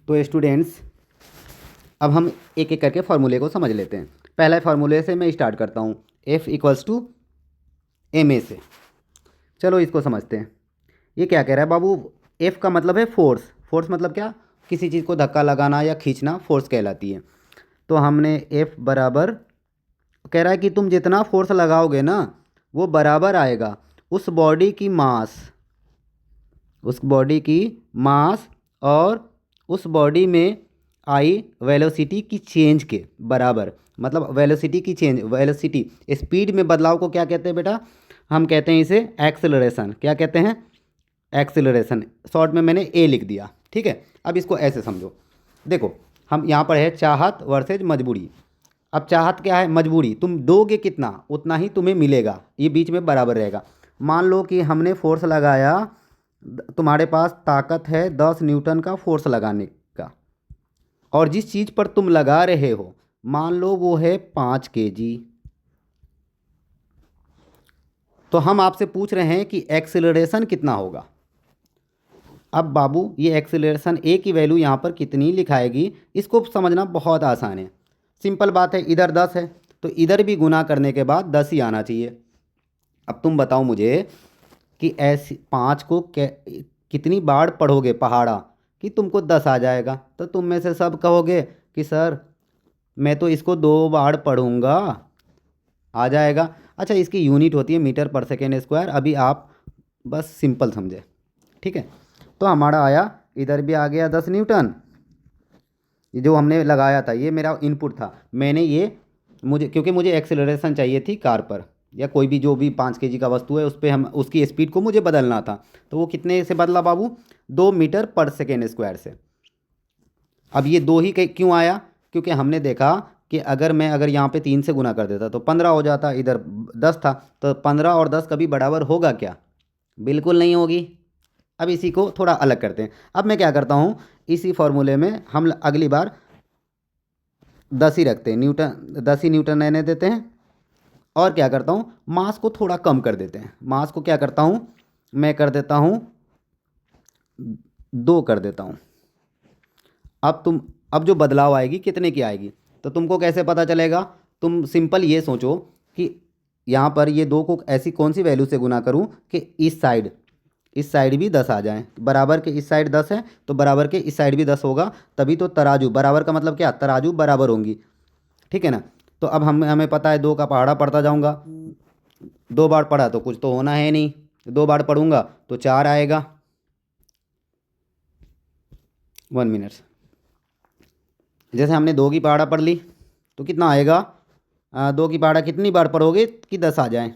तो स्टूडेंट्स, अब हम एक एक करके फार्मूले को समझ लेते हैं। पहला फार्मूले से मैं स्टार्ट करता हूँ, F इक्वल्स टू ma से। चलो इसको समझते हैं। ये क्या कह रहा है बाबू? F का मतलब है फोर्स। फोर्स मतलब क्या? किसी चीज़ को धक्का लगाना या खींचना फोर्स कहलाती है। तो हमने F बराबर, कह रहा है कि तुम जितना फोर्स लगाओगे ना वो बराबर आएगा उस बॉडी की मास, उस बॉडी की मास और उस बॉडी में आई वेलोसिटी की चेंज के बराबर। मतलब वेलोसिटी की चेंज, वेलोसिटी स्पीड में बदलाव को क्या कहते हैं बेटा? हम कहते हैं इसे एक्सेलरेशन। क्या कहते हैं? एक्सेलरेशन। शॉर्ट में मैंने ए लिख दिया, ठीक है। अब इसको ऐसे समझो, देखो हम यहाँ पर है चाहत वर्सेज मजबूरी। अब चाहत क्या है? मजबूरी। तुम दोगे कितना उतना ही तुम्हें मिलेगा, ये बीच में बराबर रहेगा। मान लो कि हमने फोर्स लगाया, तुम्हारे पास ताकत है 10 न्यूटन का फोर्स लगाने का, और जिस चीज़ पर तुम लगा रहे हो मान लो वो है 5 kg। तो हम आपसे पूछ रहे हैं कि एक्सेलरेशन कितना होगा। अब बाबू ये एक्सेलरेशन ए की वैल्यू यहाँ पर कितनी लिखाएगी, इसको समझना बहुत आसान है। सिंपल बात है, इधर 10 है तो इधर भी गुना करने के बाद 10 ही आना चाहिए। अब तुम बताओ मुझे कि ऐसी 5 को कितनी बार पढ़ोगे पहाड़ा कि तुमको 10 आ जाएगा? तो तुम में से सब कहोगे कि सर मैं तो इसको 2 बार पढ़ूंगा, आ जाएगा। अच्छा, इसकी यूनिट होती है मीटर पर सेकेंड स्क्वायर। अभी आप बस सिंपल समझे, ठीक है। तो हमारा आया, इधर भी आ गया 10 न्यूटन। ये जो हमने लगाया था ये मेरा इनपुट था। मैंने ये, मुझे क्योंकि मुझे एक्सेलरेशन चाहिए थी कार पर या कोई भी जो भी 5 kg का वस्तु है उस पर हम उसकी स्पीड को मुझे बदलना था। तो वो कितने से बदला बाबू? 2 मीटर पर सेकेंड स्क्वायर से। अब ये 2 ही क्यों आया? क्योंकि हमने देखा कि अगर यहाँ पे 3 से गुना कर देता तो 15 हो जाता, इधर 10 था। तो 15 और 10 कभी बराबर होगा क्या? बिल्कुल नहीं होगी। अब इसी को थोड़ा अलग करते हैं। अब मैं क्या करता हूँ, इसी फॉर्मूले में हम अगली बार 10 ही रखते हैं, न्यूटन 10 ही न्यूटन रहने देते हैं। और क्या करता हूँ, मास को थोड़ा कम कर देते हैं। मास को क्या करता हूँ, मैं कर देता हूँ 2 कर देता हूँ। अब जो बदलाव आएगी कितने की आएगी तो तुमको कैसे पता चलेगा? तुम सिंपल ये सोचो कि यहाँ पर ये 2 को ऐसी कौन सी वैल्यू से गुना करूँ कि इस साइड भी 10 आ जाए। बराबर के इस साइड 10 है तो बराबर के इस साइड भी 10 होगा, तभी तो तराजू बराबर का मतलब क्या? तराजू बराबर होंगी, ठीक है ना। तो अब हमें पता है 2 का पहाड़ा पढ़ता जाऊंगा। 2 बार पढ़ा तो कुछ तो होना है नहीं, 2 बार पढ़ूंगा तो 4 आएगा। 1 मिनट। जैसे हमने 2 की पहाड़ा पढ़ ली तो कितना आएगा? 2 की पहाड़ा कितनी बार पढ़ोगे कि 10 आ जाए?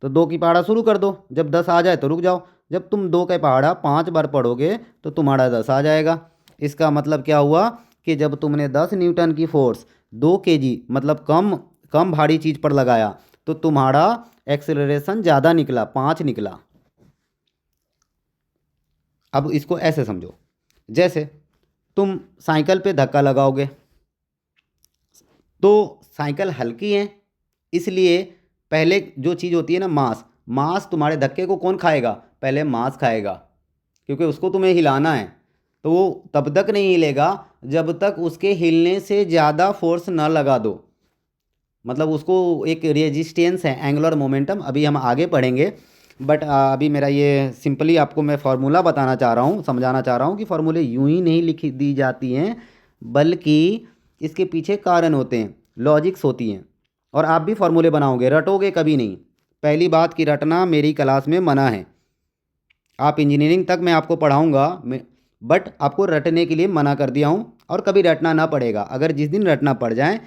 तो 2 की पहाड़ा शुरू कर दो, जब 10 आ जाए तो रुक जाओ। जब तुम 2 का पहाड़ा 5 बार पढ़ोगे तो तुम्हारा 10 आ जाएगा। इसका मतलब क्या हुआ कि जब तुमने 10 न्यूटन की फोर्स 2 kg मतलब कम कम भारी चीज़ पर लगाया तो तुम्हारा एक्सेलरेशन ज़्यादा निकला, 5 निकला। अब इसको ऐसे समझो, जैसे तुम साइकिल पे धक्का लगाओगे तो साइकिल हल्की है, इसलिए पहले जो चीज़ होती है ना, मास तुम्हारे धक्के को कौन खाएगा? पहले मास खाएगा, क्योंकि उसको तुम्हें हिलाना है। तो वो तब तक नहीं हिलेगा जब तक उसके हिलने से ज़्यादा फोर्स न लगा दो। मतलब उसको एक रेजिस्टेंस है, एंगुलर मोमेंटम, अभी हम आगे पढ़ेंगे। बट अभी मेरा ये सिंपली आपको मैं फार्मूला बताना चाह रहा हूँ, समझाना चाह रहा हूँ कि फार्मूले यूं ही नहीं लिखी दी जाती हैं, बल्कि इसके पीछे कारण होते हैं, लॉजिक्स होती हैं। और आप भी फार्मूले बनाओगे, रटोगे कभी नहीं। पहली बात कि रटना मेरी क्लास में मना है। आप इंजीनियरिंग तक मैं आपको पढ़ाऊँगा, बट आपको रटने के लिए मना कर दिया हूँ, और कभी रटना ना पड़ेगा। अगर जिस दिन रटना पड़ जाए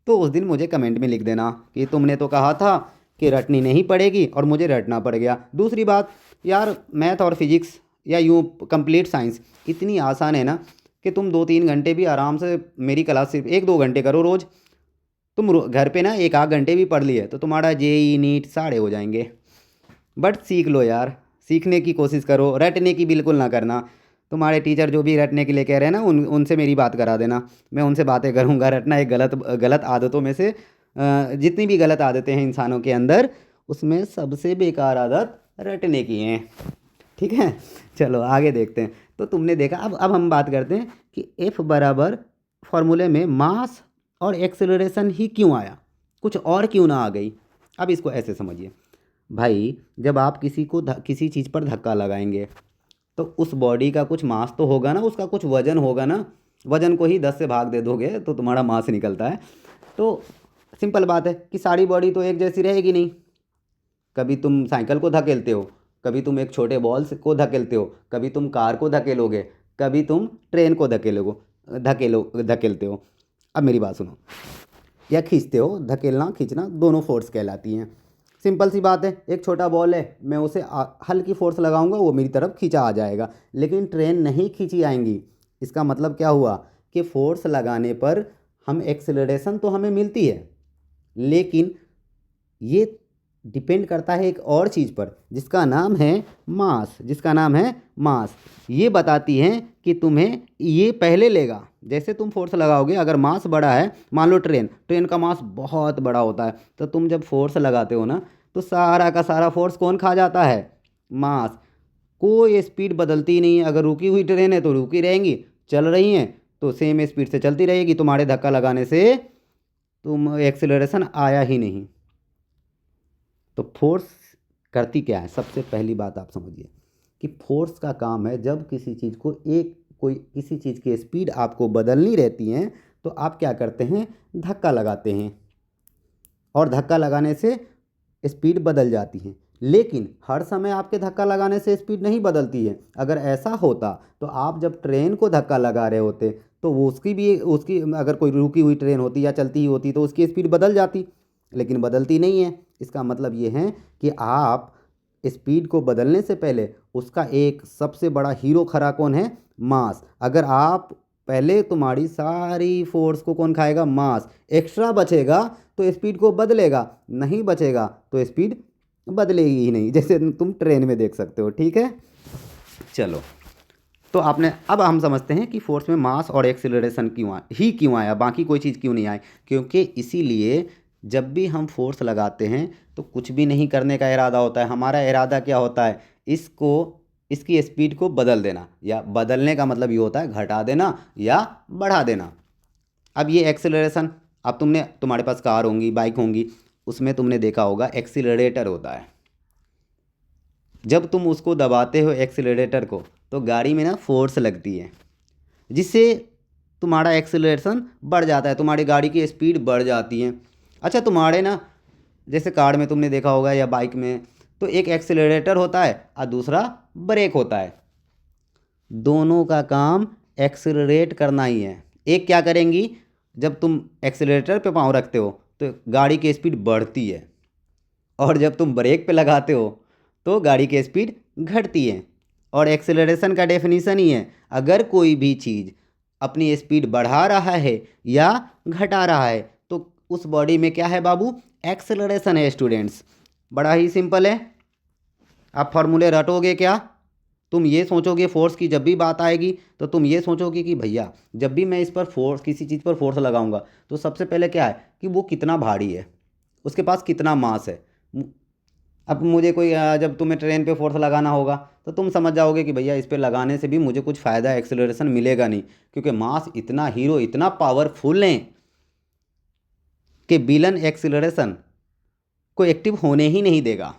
तो उस दिन मुझे कमेंट में लिख देना कि तुमने तो कहा था कि रटनी नहीं पड़ेगी और मुझे रटना पड़ गया। दूसरी बात यार, मैथ और फिजिक्स या यूँ कंप्लीट साइंस इतनी आसान है ना कि तुम 2-3 घंटे भी आराम से मेरी क्लास सिर्फ 1-2 घंटे करो रोज़। तुम घर पे ना 1 आध घंटे भी पढ़ लिए तो तुम्हारा जेई नीट सारे हो जाएंगे। बट सीख लो यार, सीखने की कोशिश करो, रटने की बिल्कुल ना करना। तुम्हारे टीचर जो भी रटने के लिए कह रहे हैं ना, उनसे मेरी बात करा देना, मैं उनसे बातें करूँगा। रटना एक गलत गलत आदतों में से, जितनी भी गलत आदतें हैं इंसानों के अंदर, उसमें सबसे बेकार आदत रटने की है। ठीक है। चलो आगे देखते हैं। तो तुमने देखा, अब हम बात करते हैं कि F बराबर फॉर्मूले में मास और एक्सेलरेशन ही क्यों आया, कुछ और क्यों ना आ गई। अब इसको ऐसे समझिए भाई, जब आप किसी चीज़ पर धक्का लगाएंगे तो उस बॉडी का कुछ मास तो होगा ना, उसका कुछ वजन होगा ना। वजन को ही 10 से भाग दे दोगे तो तुम्हारा मास निकलता है। तो सिंपल बात है कि सारी बॉडी तो एक जैसी रहेगी नहीं। कभी तुम साइकिल को धकेलते हो, कभी तुम एक छोटे बॉल को धकेलते हो, कभी तुम कार को धकेलोगे, कभी तुम ट्रेन को धकेलते हो। अब मेरी बात सुनो, या खींचते हो, धकेलना खींचना दोनों फोर्स कहलाती हैं। सिंपल सी बात है, एक छोटा बॉल है, मैं उसे हल्की फोर्स लगाऊंगा, वो मेरी तरफ खींचा आ जाएगा, लेकिन ट्रेन नहीं खींची आएंगी। इसका मतलब क्या हुआ कि फोर्स लगाने पर हम एक्सेलरेशन तो हमें मिलती है, लेकिन ये डिपेंड करता है एक और चीज़ पर जिसका नाम है मास। ये बताती हैं कि तुम्हें ये पहले लेगा। जैसे तुम फोर्स लगाओगे, अगर मास बड़ा है, मान लो ट्रेन का मास बहुत बड़ा होता है, तो तुम जब फोर्स लगाते हो ना, तो सारा का सारा फोर्स कौन खा जाता है, मास। कोई स्पीड बदलती ही नहीं है। अगर रुकी हुई ट्रेन है तो रुकी रहेंगी, चल रही हैं तो सेम स्पीड से चलती रहेगी, तुम्हारे धक्का लगाने से तुम एक्सेलरेशन आया ही नहीं। तो फोर्स करती क्या है, सबसे पहली बात आप समझिए कि फोर्स का काम है, जब किसी चीज़ को किसी चीज़ की स्पीड आपको बदलनी रहती है तो आप क्या करते हैं, धक्का लगाते हैं, और धक्का लगाने से स्पीड बदल जाती है। लेकिन हर समय आपके धक्का लगाने से स्पीड नहीं बदलती है। अगर ऐसा होता तो आप जब ट्रेन को धक्का लगा रहे होते तो वो उसकी अगर कोई रुकी हुई ट्रेन होती या चलती ही होती तो उसकी स्पीड बदल जाती, लेकिन बदलती नहीं है। इसका मतलब ये है कि आप स्पीड को बदलने से पहले उसका एक सबसे बड़ा हीरो खरा कौन है, मास। अगर आप पहले, तुम्हारी सारी फोर्स को कौन खाएगा, मास। एक्स्ट्रा बचेगा तो स्पीड को बदलेगा, नहीं बचेगा तो स्पीड बदलेगी ही नहीं, जैसे तुम ट्रेन में देख सकते हो। ठीक है, चलो। तो अब हम समझते हैं कि फोर्स में मास और एक्सेलरेशन क्यों आया, बाकी कोई चीज़ क्यों नहीं आई। क्योंकि इसीलिए जब भी हम फोर्स लगाते हैं तो कुछ भी नहीं करने का इरादा होता है। हमारा इरादा क्या होता है, इसकी स्पीड को बदल देना, या बदलने का मतलब ये होता है घटा देना या बढ़ा देना। अब ये एक्सेलरेशन, अब तुम्हारे पास कार होंगी, बाइक होंगी, उसमें तुमने देखा होगा एक्सीलरेटर होता है। जब तुम उसको दबाते हो एक्सीलरेटर को, तो गाड़ी में ना फोर्स लगती है, जिससे तुम्हारा एक्सेलरेशन बढ़ जाता है, तुम्हारी गाड़ी की स्पीड बढ़ जाती है। अच्छा, तुम्हारे ना जैसे कार में तुमने देखा होगा या बाइक में, तो एक एक्सेलरेटर होता है और दूसरा ब्रेक होता है। दोनों का काम एक्सेलरेट करना ही है। एक क्या करेंगी, जब तुम एक्सेलरेटर पे पाँव रखते हो तो गाड़ी की स्पीड बढ़ती है, और जब तुम ब्रेक पे लगाते हो तो गाड़ी की स्पीड घटती है। और एक्सेलरेशन का डेफिनीशन ही है, अगर कोई भी चीज़ अपनी स्पीड बढ़ा रहा है या घटा रहा है तो उस बॉडी में क्या है बाबू, एक्सेलरेशन है स्टूडेंट्स। बड़ा ही सिंपल है। आप फॉर्मूले रटोगे क्या, तुम ये सोचोगे, फोर्स की जब भी बात आएगी तो तुम ये सोचोगे कि भैया जब भी मैं इस पर फोर्स, किसी चीज़ पर फोर्स लगाऊंगा तो सबसे पहले क्या है कि वो कितना भारी है, उसके पास कितना मास है। अब मुझे जब तुम्हें ट्रेन पे फोर्स लगाना होगा तो तुम समझ जाओगे कि भैया इस पे लगाने से भी मुझे कुछ फ़ायदा, एक्सेलरेशन मिलेगा नहीं, क्योंकि मास इतना हीरो, इतना पावरफुल है कि बिलन एक्सेलरेशन को एक्टिव होने ही नहीं देगा।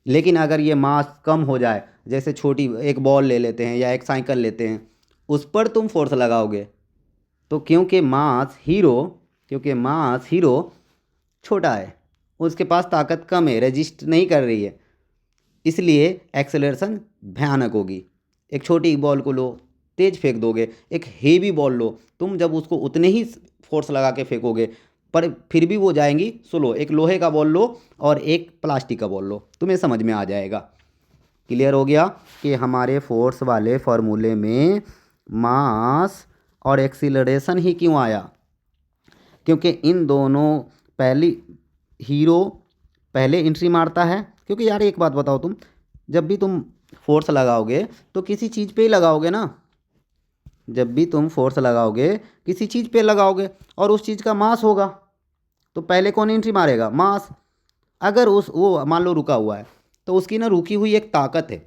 लेकिन अगर ये मास कम हो जाए, जैसे छोटी एक बॉल ले लेते हैं या एक साइकिल लेते हैं, उस पर तुम फोर्स लगाओगे तो क्योंकि मास हीरो छोटा है, उसके पास ताकत कम है, रेजिस्ट नहीं कर रही है, इसलिए एक्सेलरेशन भयानक होगी। एक छोटी बॉल को लो, तेज फेंक दोगे, एक हेवी बॉल लो, तुम जब उसको उतने ही फोर्स लगा के फेंकोगे पर फिर भी वो जाएंगी स्लो। एक लोहे का बॉल लो और एक प्लास्टिक का बॉल लो, तुम्हें समझ में आ जाएगा। क्लियर हो गया कि हमारे फोर्स वाले फॉर्मूले में मास और एक्सीलरेशन ही क्यों आया, क्योंकि इन दोनों हीरो पहले एंट्री मारता है। क्योंकि यार एक बात बताओ, तुम जब भी तुम फोर्स लगाओगे तो किसी चीज़ पे ही लगाओगे ना, जब भी तुम फोर्स लगाओगे किसी चीज़ पे लगाओगे और उस चीज़ का मास होगा तो पहले कौन एंट्री मारेगा, मास। अगर वो मान लो रुका हुआ है तो उसकी ना रुकी हुई एक ताकत है।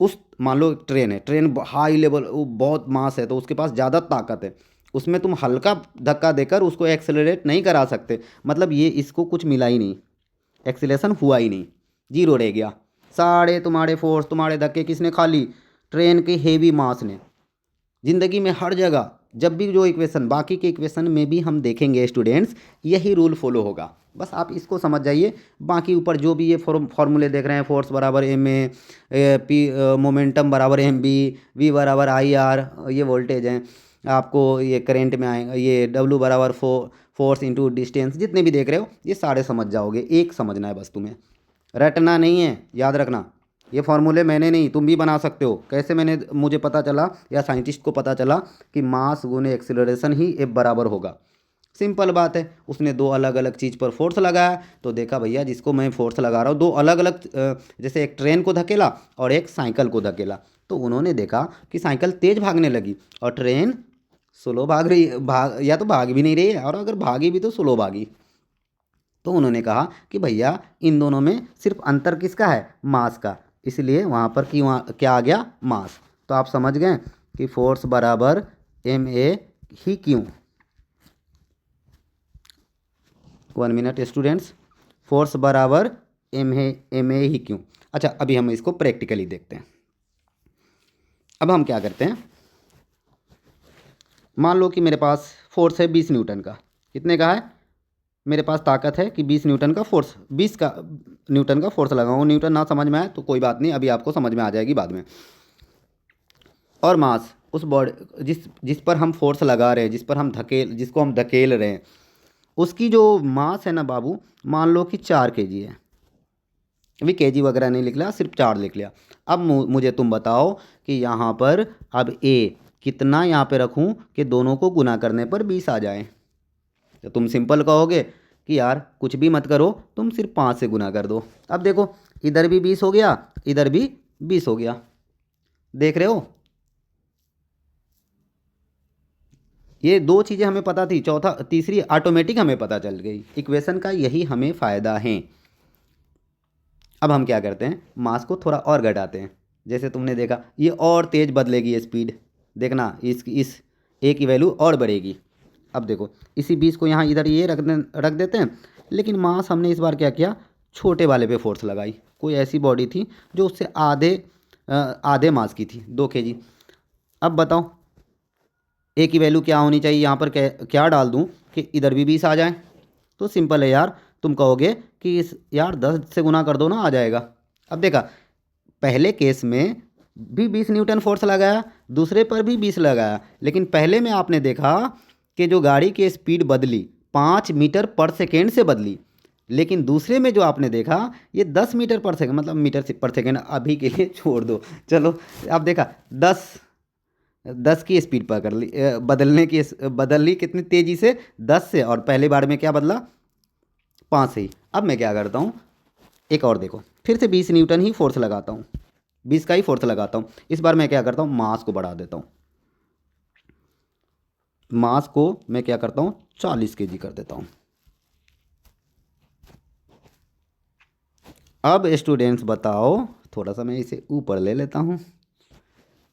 उस मान लो ट्रेन है, ट्रेन हाई लेवल, वो बहुत मास है, तो उसके पास ज़्यादा ताकत है, उसमें तुम हल्का धक्का देकर उसको एक्सेलरेट नहीं करा सकते। मतलब ये इसको कुछ मिला ही नहीं, एक्सीलेशन हुआ ही नहीं, जीरो रह गया। सारे तुम्हारे फोर्स, तुम्हारे धक्के किसने खा ली? ट्रेन के हेवी मास ने। ज़िंदगी में हर जगह जब भी जो इक्वेशन, बाकी के इक्वेशन में भी हम देखेंगे स्टूडेंट्स, यही रूल फॉलो होगा। बस आप इसको समझ जाइए। बाकी ऊपर जो भी ये फॉर्मूले देख रहे हैं, फोर्स बराबर एम ए, पी मोमेंटम बराबर एम बी, वी बराबर आई आर, ये वोल्टेज हैं, आपको ये करंट में आएगा, ये डब्लू बराबर फोर्स इंटू डिस्टेंस, जितने भी देख रहे हो ये सारे समझ जाओगे। एक समझना है बस तुम्हें, रटना नहीं है, याद रखना। ये फॉर्मूले मैंने नहीं, तुम भी बना सकते हो। कैसे मैंने, मुझे पता चला या साइंटिस्ट को पता चला कि मास गुने एक्सीलरेशन ही एफ बराबर होगा। सिंपल बात है। उसने दो अलग अलग चीज़ पर फोर्स लगाया, तो देखा भैया जिसको मैं फोर्स लगा रहा हूँ, दो अलग अलग, जैसे एक ट्रेन को धकेला और एक साइकिल को धकेला, तो उन्होंने देखा कि साइकिल तेज़ भागने लगी और ट्रेन स्लो भाग रही, या तो भाग भी नहीं रही है, और अगर भागी भी तो स्लो भागी। तो उन्होंने कहा कि भैया इन दोनों में सिर्फ अंतर किसका है? मास का। इसलिए वहाँ पर कि वहाँ क्या आ गया? मास। तो आप समझ गए कि फोर्स बराबर एम ए ही क्यों। 1 मिनट स्टूडेंट्स, फोर्स बराबर एम ए ही क्यों। अच्छा, अभी हम इसको प्रैक्टिकली देखते हैं। अब हम क्या करते हैं, मान लो कि मेरे पास फोर्स है 20 न्यूटन का। कितने का है? मेरे पास ताकत है कि 20 न्यूटन का फोर्स, 20 का न्यूटन का फोर्स लगाऊँ। न्यूटन ना समझ में आए तो कोई बात नहीं, अभी आपको समझ में आ जाएगी बाद में। और मास, उस बॉडी जिस जिस पर हम फोर्स लगा रहे हैं, जिसको हम धकेल रहे हैं, उसकी जो मास है ना बाबू, मान लो कि 4 kg है। अभी केजी वगैरह नहीं लिख लिया, सिर्फ 4 लिख लिया। अब मुझे तुम बताओ कि यहाँ पर अब ए कितना यहाँ पे रखूँ कि दोनों को गुना करने पर 20 आ जाए। तो तुम सिंपल कहोगे कि यार कुछ भी मत करो, तुम सिर्फ 5 से गुना कर दो। अब देखो, इधर भी 20 हो गया, इधर भी 20 हो गया। देख रहे हो, ये दो चीज़ें हमें पता थी, तीसरी ऑटोमेटिक हमें पता चल गई। इक्वेशन का यही हमें फ़ायदा है। अब हम क्या करते हैं, मास को थोड़ा और घटाते हैं। जैसे तुमने देखा ये और तेज़ बदलेगी ये स्पीड, देखना इस ए की वैल्यू और बढ़ेगी। अब देखो, इसी 20 को यहाँ इधर ये रख देते हैं, लेकिन मास हमने इस बार क्या किया, छोटे वाले पे फोर्स लगाई। कोई ऐसी बॉडी थी जो उससे आधे मास की थी, 2 kg। अब बताओ ए की वैल्यू क्या होनी चाहिए, यहाँ पर क्या डाल दूँ कि इधर भी 20 आ जाए। तो सिंपल है यार, तुम कहोगे कि इस यार 10 से गुना कर दो ना, आ जाएगा। अब देखा, पहले केस में भी 20 न्यूटन फोर्स लगाया, दूसरे पर भी 20 लगाया, लेकिन पहले में आपने देखा कि जो गाड़ी की स्पीड बदली 5 मीटर पर सेकेंड से बदली, लेकिन दूसरे में जो आपने देखा ये 10 मीटर पर सेकेंड, मतलब मीटर पर सेकेंड अभी के लिए छोड़ दो, चलो। अब देखा 10 की स्पीड पकड़ ली, बदल ली कितनी तेज़ी से? 10 से, और पहले बार में क्या बदला? 5 से ही। अब मैं क्या करता हूँ, एक और देखो, फिर से 20 न्यूटन ही फोर्स लगाता हूँ, 20 का ही फोर्स लगाता हूँ। इस बार मैं क्या करता हूँ, मास को बढ़ा देता हूँ। मास को मैं क्या करता हूँ, 40 kg कर देता हूँ। अब स्टूडेंट्स बताओ, थोड़ा सा मैं इसे ऊपर ले लेता हूँ।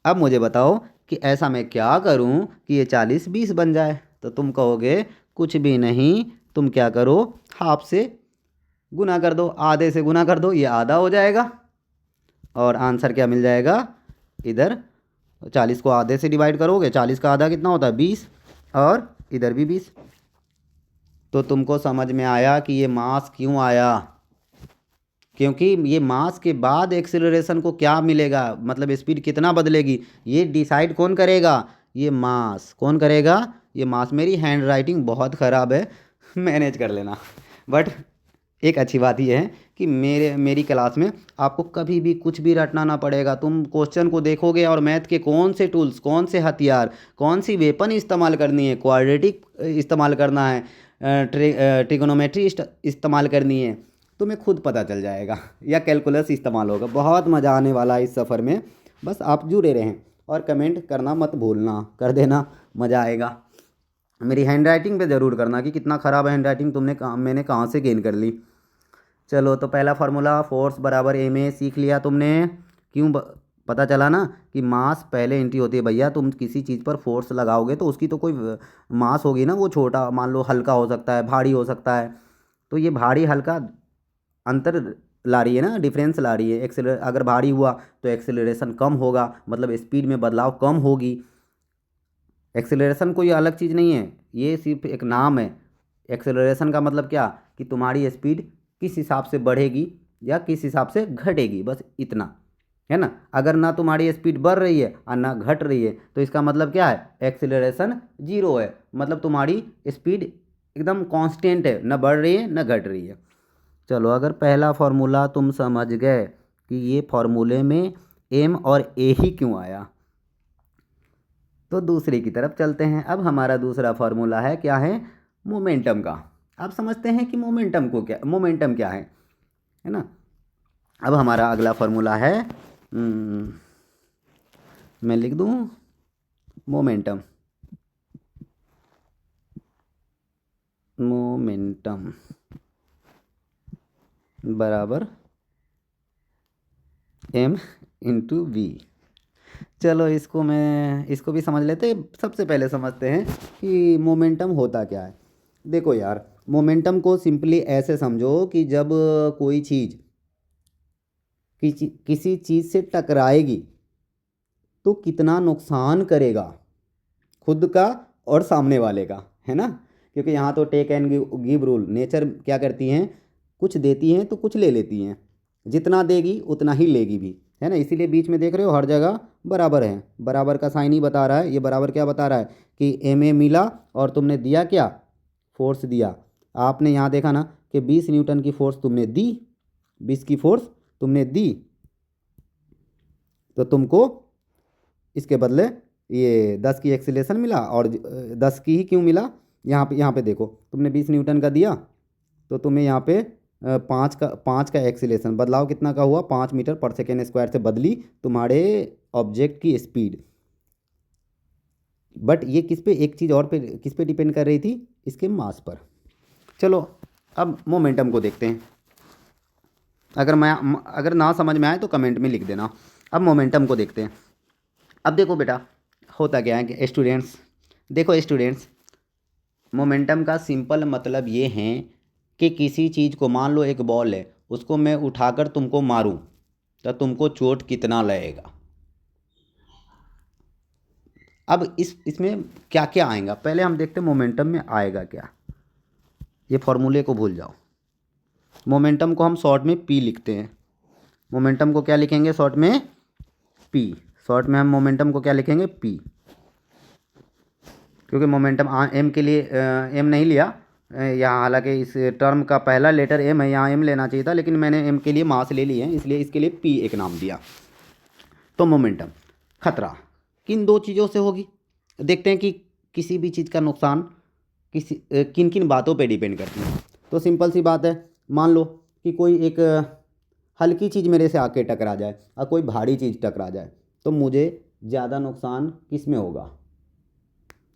अब मुझे बताओ कि ऐसा मैं क्या करूं कि ये 40 20 बन जाए। तो तुम कहोगे कुछ भी नहीं, तुम क्या करो, हाफ से गुना कर दो, आधे से गुना कर दो, ये आधा हो जाएगा। और आंसर क्या मिल जाएगा, इधर 40 को आधे से डिवाइड करोगे, 40 का आधा कितना होता है? 20, और इधर भी 20। तो तुमको समझ में आया कि ये मास क्यों आया, क्योंकि ये मास के बाद एक्सीलरेशन को क्या मिलेगा, मतलब स्पीड कितना बदलेगी, ये डिसाइड कौन करेगा? ये मास। कौन करेगा? ये मास। मेरी हैंड राइटिंग बहुत ख़राब है, मैनेज कर लेना। बट एक अच्छी बात यह है कि मेरी क्लास में आपको कभी भी कुछ भी रटना ना पड़ेगा। तुम क्वेश्चन को देखोगे और मैथ के कौन से टूल्स, कौन से हथियार, कौन सी वेपन इस्तेमाल करनी है, क्वाड्रेटिक इस्तेमाल करना है, ट्रिगोनोमेट्री इस्तेमाल करनी है, तुम्हें खुद पता चल जाएगा, या कैलकुलस इस्तेमाल होगा। बहुत मज़ा आने वाला है इस सफ़र में। बस आप जुड़े रहें और कमेंट करना मत भूलना, कर देना, मज़ा आएगा। मेरी हैंड राइटिंग पे ज़रूर करना कि कितना ख़राब हैंड राइटिंग मैंने कहाँ से गेन कर ली। चलो तो पहला फार्मूला फोर्स बराबर एम ए सीख लिया तुमने। क्यों पता चला ना कि मास पहले एंट्री होती है भैया। तुम किसी चीज़ पर फोर्स लगाओगे तो उसकी तो कोई मास होगी ना, वो छोटा मान लो हल्का हो सकता है, भारी हो सकता है। तो ये भारी हल्का अंतर ला रही है ना, डिफरेंस ला रही है। एक्सेलर अगर भारी हुआ तो एक्सेलरेशन कम होगा, मतलब स्पीड में बदलाव कम होगी। एक्सेलरेशन कोई अलग चीज़ नहीं है, ये सिर्फ एक नाम है। एक्सेलरेशन का मतलब क्या, कि तुम्हारी स्पीड किस हिसाब से बढ़ेगी या किस हिसाब से घटेगी, बस इतना है ना। अगर ना तुम्हारी स्पीड बढ़ रही है और ना घट रही है तो इसका मतलब क्या है, एक्सेलरेशन जीरो है। मतलब तुम्हारी स्पीड एकदम कांस्टेंट है, ना बढ़ रही है ना घट रही है। चलो अगर पहला फॉर्मूला तुम समझ गए कि ये फॉर्मूले में एम और ए ही क्यों आया, तो दूसरे की तरफ चलते हैं। अब हमारा दूसरा फार्मूला है क्या है, मोमेंटम का। आप समझते हैं कि मोमेंटम क्या है ना। अब हमारा अगला फार्मूला है, मैं लिख दूं मोमेंटम। मोमेंटम बराबर एम इंटू वी। चलो इसको भी समझ लेते हैं। सबसे पहले समझते हैं कि मोमेंटम होता क्या है। देखो यार, मोमेंटम को सिंपली ऐसे समझो कि जब कोई चीज़ किसी चीज़ से टकराएगी तो कितना नुकसान करेगा, खुद का और सामने वाले का, है ना। क्योंकि यहाँ तो take and give rule, nature क्या करती हैं, कुछ देती हैं तो कुछ ले लेती हैं। जितना देगी उतना ही लेगी भी, है ना। इसीलिए बीच में देख रहे हो हर जगह बराबर है, बराबर का साइन ही बता रहा है। ये बराबर क्या बता रहा है कि एम ए मिला और तुमने दिया क्या, फोर्स दिया। आपने यहाँ देखा ना कि 20 न्यूटन की फोर्स तुमने दी, 20 की फोर्स तुमने दी, तो तुमको इसके बदले ये 10 की एक्सीलेशन मिला। और 10 की ही क्यों मिला, यहाँ पे देखो, तुमने 20 न्यूटन का दिया तो तुम्हें यहाँ पे 5 का एक्सीलेशन, बदलाव कितना का हुआ, 5 मीटर पर सेकेंड स्क्वायर से बदली तुम्हारे ऑब्जेक्ट की स्पीड। बट ये किस पे, एक चीज़ और पे किस पे डिपेंड कर रही थी, इसके मास पर। चलो अब मोमेंटम को देखते हैं। अगर ना समझ में आए तो कमेंट में लिख देना। अब मोमेंटम को देखते हैं। अब देखो बेटा, होता क्या है कि स्टूडेंट्स, मोमेंटम का सिंपल मतलब ये है कि किसी चीज़ को, मान लो एक बॉल है, उसको मैं उठाकर तुमको मारूं तो तुमको चोट कितना लगेगा। अब इसमें क्या क्या आएगा, पहले हम देखते हैं मोमेंटम में आएगा क्या। ये फॉर्मूले को भूल जाओ। मोमेंटम को हम शॉर्ट में पी लिखते हैं। मोमेंटम को क्या लिखेंगे शॉर्ट में, पी। शॉर्ट में हम मोमेंटम को क्या लिखेंगे, पी। क्योंकि मोमेंटम एम के लिए एम नहीं लिया यहाँ, हालांकि इस टर्म का पहला लेटर एम है, यहाँ एम लेना चाहिए था, लेकिन मैंने एम के लिए मास ले ली है, इसलिए इसके लिए पी एक नाम दिया। तो मोमेंटम खतरा किन दो चीज़ों से होगी, देखते हैं कि किसी भी चीज़ का नुकसान किन किन बातों पे डिपेंड करती है। तो सिंपल सी बात है, मान लो कि कोई एक हल्की चीज़ मेरे से आके टकरा जाए और कोई भारी चीज़ टकरा जाए, तो मुझे ज़्यादा नुकसान किस में होगा।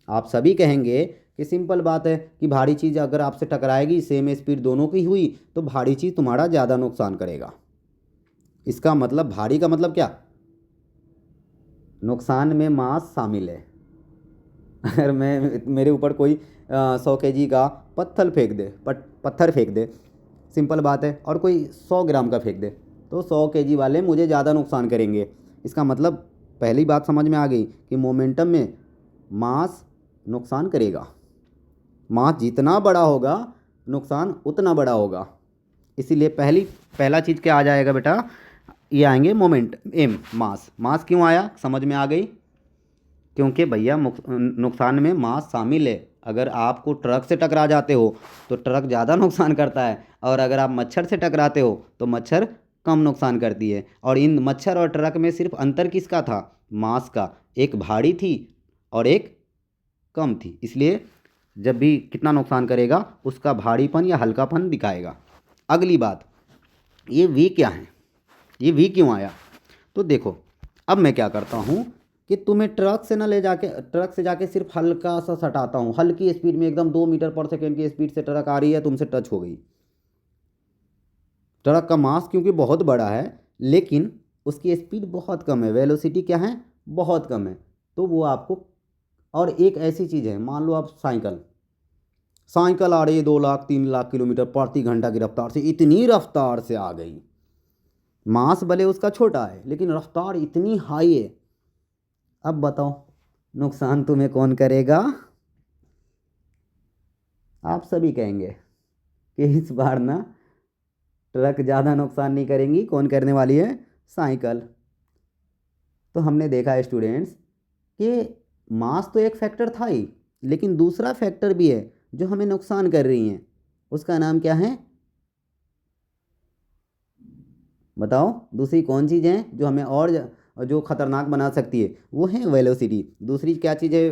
आप सभी कहेंगे कि सिंपल बात है कि भारी चीज़ अगर आपसे टकराएगी, सेम स्पीड दोनों की हुई, तो भारी चीज़ तुम्हारा ज़्यादा नुकसान करेगा। इसका मतलब भारी का मतलब क्या, नुकसान में मास शामिल है। अगर मेरे ऊपर कोई 100 kg का पत्थर फेंक दे, सिंपल बात है, और कोई 100 ग्राम का फेंक दे, तो 100 kg वाले मुझे ज़्यादा नुकसान करेंगे। इसका मतलब पहली बात समझ में आ गई कि मोमेंटम में मास नुकसान करेगा। मास जितना बड़ा होगा नुकसान उतना बड़ा होगा। इसीलिए पहला चीज़ क्या आ जाएगा बेटा, ये आएंगे मोमेंट एम, मास क्यों आया, समझ में आ गई। क्योंकि भैया नुकसान में मास शामिल है। अगर आपको ट्रक से टकरा जाते हो तो ट्रक ज़्यादा नुकसान करता है, और अगर आप मच्छर से टकराते हो तो मच्छर कम नुकसान करती है। और इन मच्छर और ट्रक में सिर्फ अंतर किसका था, मास का। एक भारी थी और एक कम थी, इसलिए जब भी कितना नुकसान करेगा उसका भारीपन या हल्कापन दिखाएगा। अगली बात, ये वी क्या है, ये वी क्यों आया। तो देखो, अब मैं क्या करता हूँ कि तुम्हें ट्रक से जाके सिर्फ हल्का सा सटाता हूँ, हल्की स्पीड में, एकदम 2 मीटर पर सेकेंड की स्पीड से ट्रक आ रही है, तुमसे टच हो गई, ट्रक का मास क्योंकि बहुत बड़ा है लेकिन उसकी स्पीड बहुत कम है, वेलोसिटी क्या है, बहुत कम है, तो वो आपको। और एक ऐसी चीज़ है, मान लो आप साइकिल साइकिल आ रही है 2 लाख 3 लाख किलोमीटर प्रति घंटा की रफ्तार से, इतनी रफ्तार से आ गई, मास भले उसका छोटा है लेकिन रफ्तार इतनी हाई है। अब बताओ नुकसान तुम्हें कौन करेगा? आप सभी कहेंगे कि इस बार ना ट्रक ज़्यादा नुकसान नहीं करेंगी, कौन करने वाली है? साइकिल। तो हमने देखा है स्टूडेंट्स कि मास तो एक फैक्टर था ही, लेकिन दूसरा फैक्टर भी है जो हमें नुकसान कर रही हैं, उसका नाम क्या है? बताओ दूसरी कौन चीज़ है जो हमें और जो खतरनाक बना सकती है? वो है वेलोसिटी। दूसरी क्या चीज़ है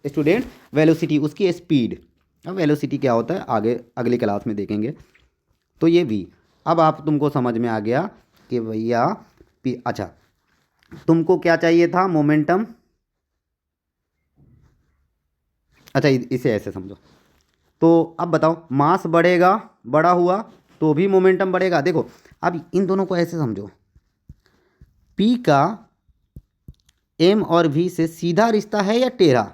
स्टूडेंट? वेलोसिटी, उसकी स्पीड। अब वेलोसिटी क्या होता है आगे अगली क्लास में देखेंगे। तो ये भी अब आप तुमको समझ में आ गया कि भैया अच्छा तुमको क्या चाहिए था? मोमेंटम। अच्छा इसे ऐसे समझो। तो अब बताओ मास बढ़ेगा, बड़ा हुआ तो भी मोमेंटम बढ़ेगा। देखो अब इन दोनों को ऐसे समझो, पी का एम और वी से सीधा रिश्ता है या टेढ़ा?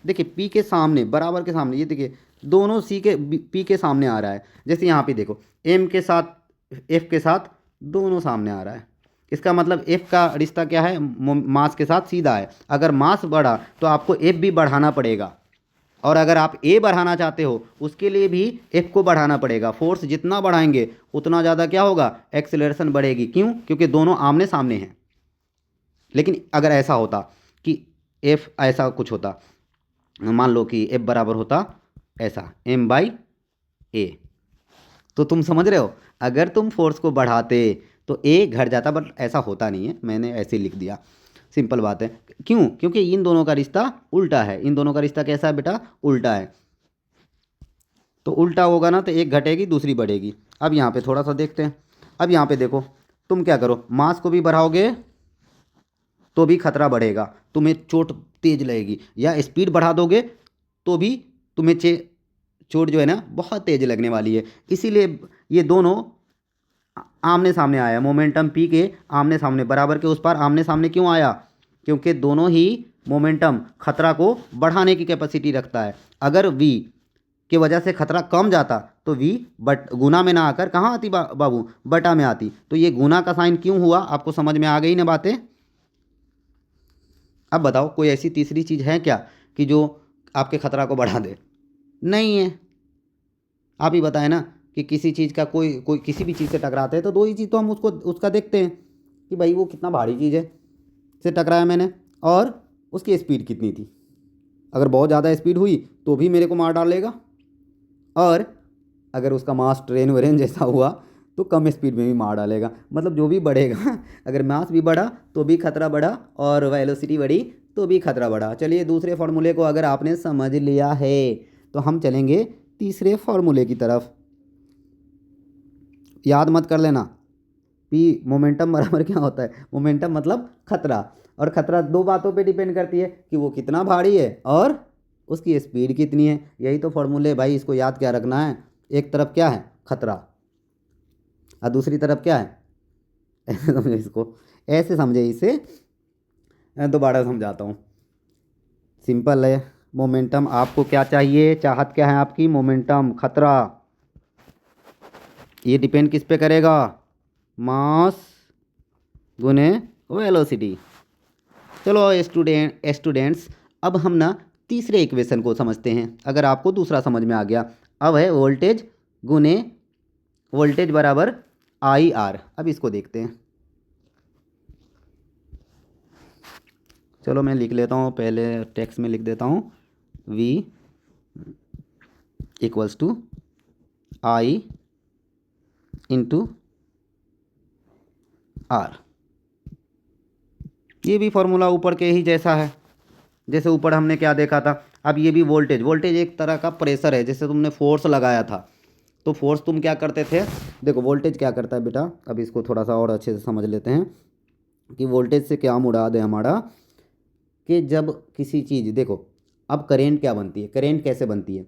देखिए पी के सामने, बराबर के सामने, ये देखिए दोनों सी के पी के सामने आ रहा है। जैसे यहाँ पे देखो एम के साथ एफ के साथ दोनों सामने आ रहा है, इसका मतलब एफ का रिश्ता क्या है? मास के साथ सीधा है। अगर मास बढ़ा तो आपको एफ भी बढ़ाना पड़ेगा, और अगर आप ए बढ़ाना चाहते हो उसके लिए भी एफ को बढ़ाना पड़ेगा। फोर्स जितना बढ़ाएंगे उतना ज़्यादा क्या होगा? एक्सेलरेशन बढ़ेगी। क्यों? क्योंकि दोनों आमने सामने हैं। लेकिन अगर ऐसा होता कि एफ ऐसा कुछ होता, मान लो कि एफ बराबर होता ऐसा एम बाई ए, तो तुम समझ रहे हो अगर तुम फोर्स को बढ़ाते तो ए घट जाता, बट ऐसा होता नहीं है, मैंने ऐसे लिख दिया, सिंपल बात है। क्यों? क्योंकि इन दोनों का रिश्ता उल्टा है। इन दोनों का रिश्ता कैसा है बेटा? उल्टा है। तो उल्टा होगा ना तो एक घटेगी दूसरी बढ़ेगी। अब यहाँ पे थोड़ा सा देखते हैं। अब यहाँ पे देखो, तुम क्या करो, मास को भी बढ़ाओगे तो भी खतरा बढ़ेगा, तुम्हें चोट तेज लगेगी, या स्पीड बढ़ा दोगे तो भी तुम्हें चोट जो है ना बहुत तेज लगने वाली है। इसीलिए ये दोनों आमने सामने आया। मोमेंटम पी के आमने सामने, बराबर के उस पार आमने सामने क्यों आया? क्योंकि दोनों ही मोमेंटम खतरा को बढ़ाने की कैपेसिटी रखता है। अगर वी की वजह से खतरा कम जाता तो वी बट गुना में ना आकर कहाँ आती बाबू? बटा में आती। तो ये गुना का साइन क्यों हुआ? आपको समझ में आ गई ना बातें? अब बताओ कोई ऐसी तीसरी चीज़ है क्या कि जो आपके खतरा को बढ़ा दे? नहीं है। आप ही बताएं ना कि किसी चीज़ का कोई कोई किसी भी चीज़ से टकराते हैं तो दो ही चीज़ तो हम उसको उसका देखते हैं कि भाई वो कितना भारी चीज़ है, से टकराया मैंने, और उसकी स्पीड कितनी थी। अगर बहुत ज़्यादा स्पीड हुई तो भी मेरे को मार डालेगा, और अगर उसका मास ट्रेन वरेन जैसा हुआ तो कम स्पीड में भी मार डालेगा। मतलब जो भी बढ़ेगा अगर मास भी बढ़ा तो भी खतरा बढ़ा, और वेलोसिटी बढ़ी तो भी खतरा बढ़ा। चलिए दूसरे फार्मूले को अगर आपने समझ लिया है तो हम चलेंगे तीसरे फार्मूले की तरफ। याद मत कर लेना, पी मोमेंटम बराबर क्या होता है? मोमेंटम मतलब खतरा, और खतरा दो बातों पे डिपेंड करती है कि वो कितना भारी है और उसकी स्पीड कितनी है। यही तो फॉर्मूले भाई, इसको याद क्या रखना है? एक तरफ क्या है? खतरा, और दूसरी तरफ क्या है? ऐसे समझे इसको, ऐसे समझे इसे। मैं दोबारा समझाता हूँ, सिंपल है। मोमेंटम आपको क्या चाहिए? चाहत क्या है आपकी? मोमेंटम, खतरा। ये डिपेंड किस पे करेगा? मास गुने वेलोसिटी। चलो स्टूडेंट्स अब हम ना तीसरे इक्वेशन को समझते हैं। अगर आपको दूसरा समझ में आ गया, अब है वोल्टेज गुने वोल्टेज बराबर आई आर। अब इसको देखते हैं। चलो मैं लिख लेता हूँ, पहले टेक्स्ट में लिख देता हूँ, V equals to I into R. ये भी फॉर्मूला ऊपर के ही जैसा है, जैसे ऊपर हमने क्या देखा था। अब ये भी वोल्टेज, वोल्टेज एक तरह का प्रेशर है। जैसे तुमने फोर्स लगाया था तो फोर्स तुम क्या करते थे? देखो वोल्टेज क्या करता है बेटा, अब इसको थोड़ा सा और अच्छे से समझ लेते हैं कि वोल्टेज से क्या मुराद है हमारा। कि जब किसी चीज़, देखो अब करेंट क्या बनती है, करेंट कैसे बनती है?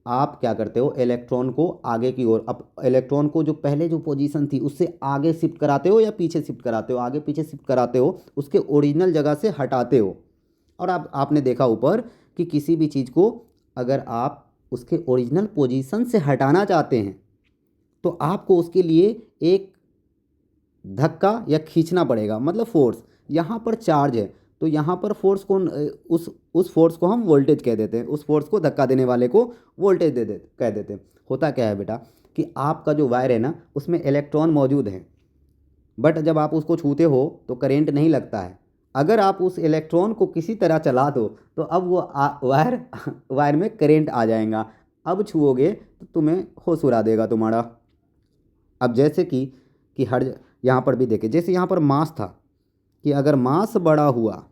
आप क्या करते हो, इलेक्ट्रॉन को आगे की ओर, अब इलेक्ट्रॉन को जो पहले जो पोजीशन थी उससे आगे शिफ्ट कराते हो या पीछे शिफ्ट कराते हो, आगे पीछे शिफ्ट कराते हो, उसके ओरिजिनल जगह से हटाते हो। और आपने देखा ऊपर कि किसी भी चीज़ को अगर आप उसके ओरिजिनल पोजीशन से हटाना चाहते हैं तो आपको उसके लिए एक धक्का या खींचना पड़ेगा, मतलब फोर्स। यहाँ पर चार्ज है तो यहाँ पर फोर्स को उस फोर्स को हम वोल्टेज कह देते हैं, उस फोर्स को धक्का देने वाले को वोल्टेज कह देते हैं। होता क्या है बेटा कि आपका जो वायर है ना उसमें इलेक्ट्रॉन मौजूद हैं, बट जब आप उसको छूते हो तो करंट नहीं लगता है। अगर आप उस इलेक्ट्रॉन को किसी तरह चला दो तो अब वो वायर वायर में करंट आ जाएगा। अब छुओगे तो तुम्हें होश उड़ा देगा तुम्हारा। अब जैसे कि हर यहाँ पर भी देखे, जैसे यहाँ पर मास था कि अगर मास बड़ा हुआ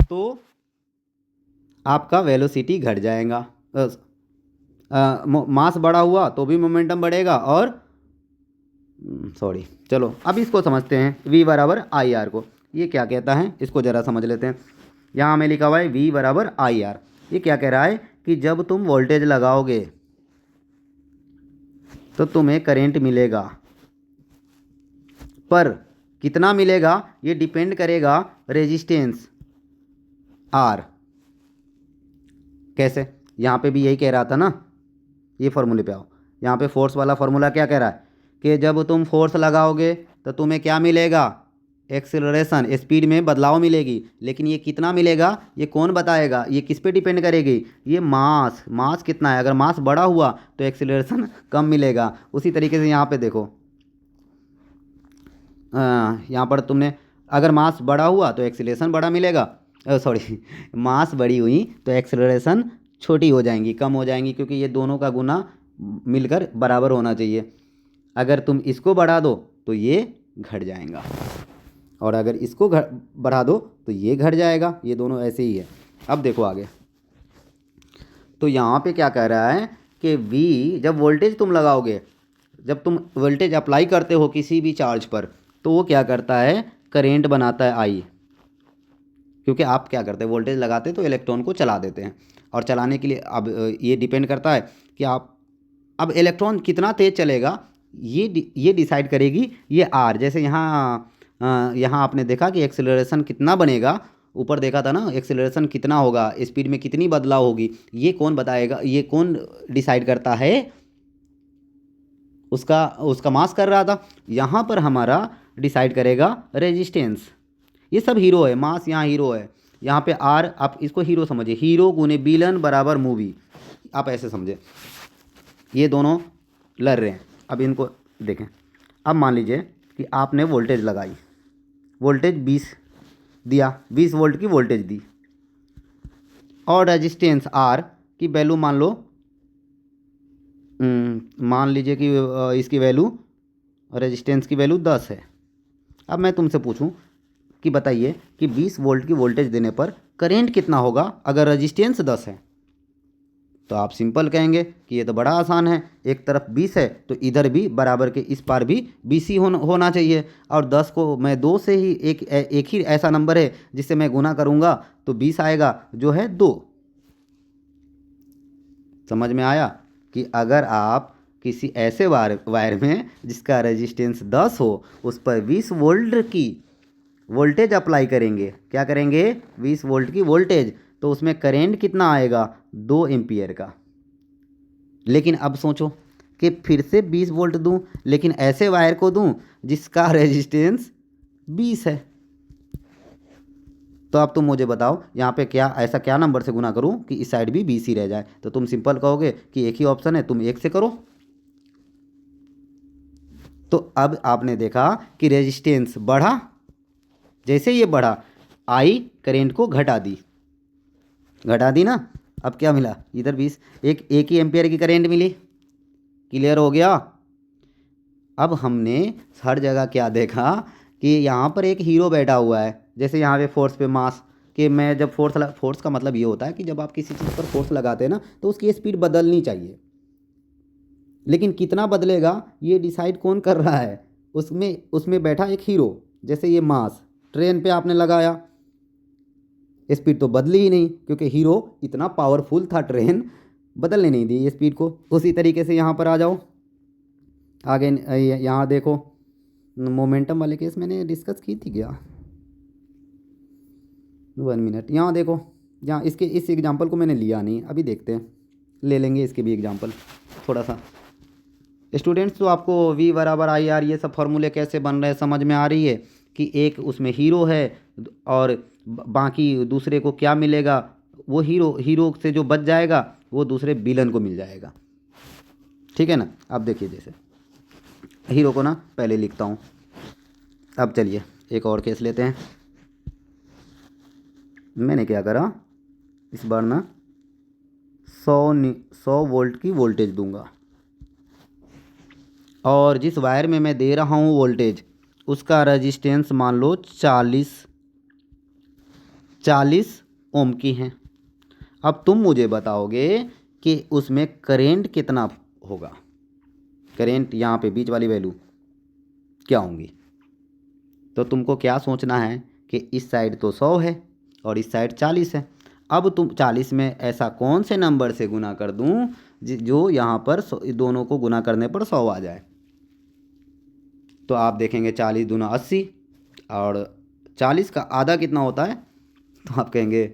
तो आपका वेलोसिटी घट जाएगा। मास बड़ा हुआ तो भी मोमेंटम बढ़ेगा और सॉरी, चलो अब इसको समझते हैं V बराबर आई आर को। ये क्या कहता है इसको ज़रा समझ लेते हैं। यहाँ हमें लिखा हुआ है V बराबर आई आर। ये क्या कह रहा है कि जब तुम वोल्टेज लगाओगे तो तुम्हें करंट मिलेगा, पर कितना मिलेगा ये डिपेंड करेगा रेजिस्टेंस R। कैसे, यहाँ पे भी यही कह रहा था ना, ये फॉर्मूले पे आओ। यहाँ पे फोर्स वाला फॉर्मूला क्या कह रहा है कि जब तुम फोर्स लगाओगे तो तुम्हें क्या मिलेगा, एक्सेलरेशन, स्पीड में बदलाव मिलेगी। लेकिन ये कितना मिलेगा ये कौन बताएगा, ये किस पे डिपेंड करेगी, ये मास कितना है। अगर मास बड़ा हुआ तो एक्सेलरेशन कम मिलेगा। उसी तरीके से यहाँ पे देखो, यहाँ पर तुमने अगर मास बड़ा हुआ तो एक्सेलरेशन बड़ा मिलेगा, सॉरी मास बड़ी हुई तो एक्सेलरेशन छोटी हो जाएंगी, कम हो जाएंगी, क्योंकि ये दोनों का गुना मिलकर बराबर होना चाहिए। अगर तुम इसको बढ़ा दो तो ये घट जाएगा और अगर इसको बढ़ा दो तो ये घट जाएगा। ये दोनों ऐसे ही है। अब देखो आगे, तो यहाँ पे क्या कह रहा है कि V जब वोल्टेज तुम लगाओगे, जब तुम वोल्टेज अप्लाई करते हो किसी भी चार्ज पर तो वो क्या करता है, करेंट बनाता है I। क्योंकि आप क्या करते हैं, वोल्टेज लगाते तो इलेक्ट्रॉन को चला देते हैं, और चलाने के लिए अब ये डिपेंड करता है कि आप अब इलेक्ट्रॉन कितना तेज़ चलेगा ये डिसाइड करेगी ये R। जैसे यहाँ आपने देखा कि एक्सेलरेशन कितना बनेगा, ऊपर देखा था ना एक्सेलरेशन कितना होगा, स्पीड में कितनी बदलाव होगी, ये कौन बताएगा, ये कौन डिसाइड करता है, उसका मास कर रहा था। यहाँ पर हमारा डिसाइड करेगा रेजिस्टेंस। ये सब हीरो है, मास यहाँ हीरो है, यहाँ पे R आप इसको हीरो समझिए, हीरो गुने विलन बराबर मूवी, आप ऐसे समझे। ये दोनों लड़ रहे हैं। अब इनको देखें। अब मान लीजिए कि आपने वोल्टेज लगाई, वोल्टेज 20 दिया, 20 वोल्ट की वोल्टेज दी, और रेजिस्टेंस R की वैल्यू मान लीजिए कि इसकी वैल्यू, रेजिस्टेंस की वैल्यू 10 है। अब मैं तुमसे पूछूं कि बताइए कि 20 वोल्ट की वोल्टेज देने पर करंट कितना होगा अगर रेजिस्टेंस 10 है। तो आप सिंपल कहेंगे कि ये तो बड़ा आसान है, एक तरफ 20 है तो इधर भी बराबर के इस पार भी 20 ही होना चाहिए। और 10 को मैं 2 से ही एक ही ऐसा नंबर है जिससे मैं गुना करूँगा तो 20 आएगा, जो है 2। समझ में आया कि अगर आप किसी ऐसे वायर में जिसका रेजिस्टेंस 10 हो उस पर 20 वोल्ट की वोल्टेज अप्लाई करेंगे, क्या करेंगे, 20 वोल्ट की वोल्टेज, तो उसमें करंट कितना आएगा, 2 एम्पियर का। लेकिन अब सोचो कि फिर से 20 वोल्ट दूं, लेकिन ऐसे वायर को दूं जिसका रेजिस्टेंस 20 है। तो अब तुम मुझे बताओ यहाँ पे ऐसा क्या नंबर से गुना करूं कि इस साइड भी 20 ही रह जाए। तो तुम सिंपल कहोगे कि एक ही ऑप्शन है, तुम 1 से करो। तो अब आपने देखा कि रेजिस्टेंस बढ़ा, जैसे ये बढ़ा I करंट को घटा दी ना। अब क्या मिला, इधर 20, एक ही एम्पियर की करंट मिली। क्लियर हो गया। अब हमने हर जगह क्या देखा कि यहाँ पर एक हीरो बैठा हुआ है। जैसे यहाँ पे फोर्स पे मास, कि मैं जब फोर्स का मतलब ये होता है कि जब आप किसी चीज़ पर फोर्स लगाते हैं ना तो उसकी स्पीड बदलनी चाहिए, लेकिन कितना बदलेगा ये डिसाइड कौन कर रहा है, उसमें बैठा एक हीरो। जैसे ये मास ट्रेन पे आपने लगाया, स्पीड तो बदली ही नहीं, क्योंकि हीरो इतना पावरफुल था ट्रेन, बदलने नहीं दी ये स्पीड को। उसी तरीके से यहाँ पर आ जाओ आगे, यहाँ देखो मोमेंटम वाले केस मैंने डिस्कस की थी क्या, 1 मिनट। यहाँ देखो, यहाँ इसके इस एग्जांपल को मैंने लिया नहीं, अभी देखते हैं, ले लेंगे इसके भी एग्जांपल थोड़ा सा। स्टूडेंट्स, तो आपको V बराबर आई आर ये सब फार्मूले कैसे बन रहे हैं समझ में आ रही है कि एक उसमें हीरो है और बाकी दूसरे को क्या मिलेगा, वो हीरो से जो बच जाएगा वो दूसरे विलन को मिल जाएगा। ठीक है ना। अब देखिए, जैसे हीरो को ना पहले लिखता हूँ। अब चलिए एक और केस लेते हैं। मैंने क्या करा, इस बार ना 100 वोल्ट की वोल्टेज दूंगा और जिस वायर में मैं दे रहा हूँ वोल्टेज उसका रेजिस्टेंस मान लो 40 ओम की है। अब तुम मुझे बताओगे कि उसमें करेंट कितना होगा, करेंट यहाँ पे बीच वाली वैल्यू क्या होंगी। तो तुमको क्या सोचना है कि इस साइड तो 100 है और इस साइड 40 है। अब तुम 40 में ऐसा कौन से नंबर से गुना कर दूं जो यहाँ पर दोनों को गुना करने पर 100 आ जाए। तो आप देखेंगे 40 दूना 80 और 40 का आधा कितना होता है, तो आप कहेंगे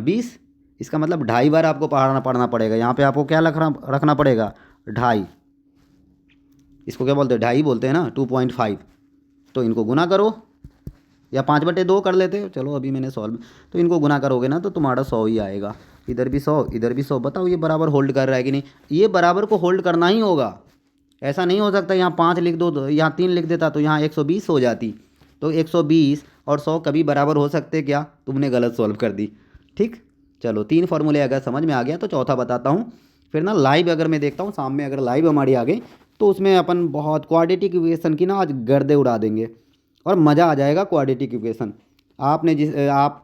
20। इसका मतलब 2.5 बार आपको पढ़ना पड़ेगा। यहाँ पे आपको क्या रखना पड़ेगा, 2.5। इसको क्या बोलते हैं, 2.5 बोलते हैं ना, 2.5। तो इनको गुना करो या 5/2 कर लेते हो, चलो अभी मैंने सॉल्व। तो इनको गुना करोगे ना तो तुम्हारा 100 ही आएगा। इधर भी 100 इधर भी 100। बताओ ये बराबर होल्ड कर रहा है कि नहीं। ये बराबर को होल्ड करना ही होगा, ऐसा नहीं हो सकता यहाँ 5 लिख दो तो यहाँ 3 लिख देता तो यहाँ 120 हो जाती। तो 120 और 100 कभी बराबर हो सकते क्या, तुमने गलत सॉल्व कर दी। ठीक, चलो 3 फार्मूले अगर समझ में आ गया तो चौथा बताता हूँ। फिर ना लाइव अगर मैं देखता हूँ सामने, अगर लाइव हमारी आ गई तो उसमें अपन बहुत क्वाड्रेटिक इक्वेशन की ना आज गर्दे उड़ा देंगे और मज़ा आ जाएगा। क्वाड्रेटिक इक्वेशन आपने आप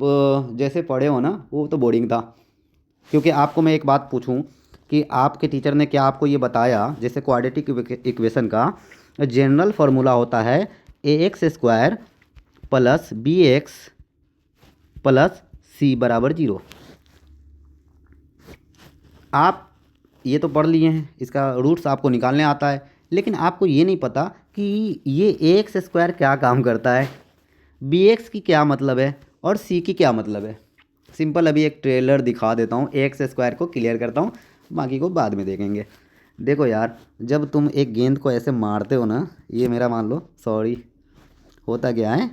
जैसे पढ़े हो ना वो तो बोरिंग था। क्योंकि आपको मैं एक बात पूछूं कि आपके टीचर ने क्या आपको ये बताया, जैसे क्वाड्रेटिक इक्वेशन का जनरल फार्मूला होता है ax² + bx + c = 0। आप ये तो पढ़ लिए हैं, इसका रूट्स आपको निकालने आता है, लेकिन आपको ये नहीं पता कि ये ax² क्या काम करता है, bx की क्या मतलब है और c की क्या मतलब है। सिंपल अभी एक ट्रेलर दिखा देता हूँ, ax² को क्लियर करता हूँ, बाकी को बाद में देखेंगे। देखो यार, जब तुम एक गेंद को ऐसे मारते हो ना, ये मेरा मान लो, सॉरी, होता क्या है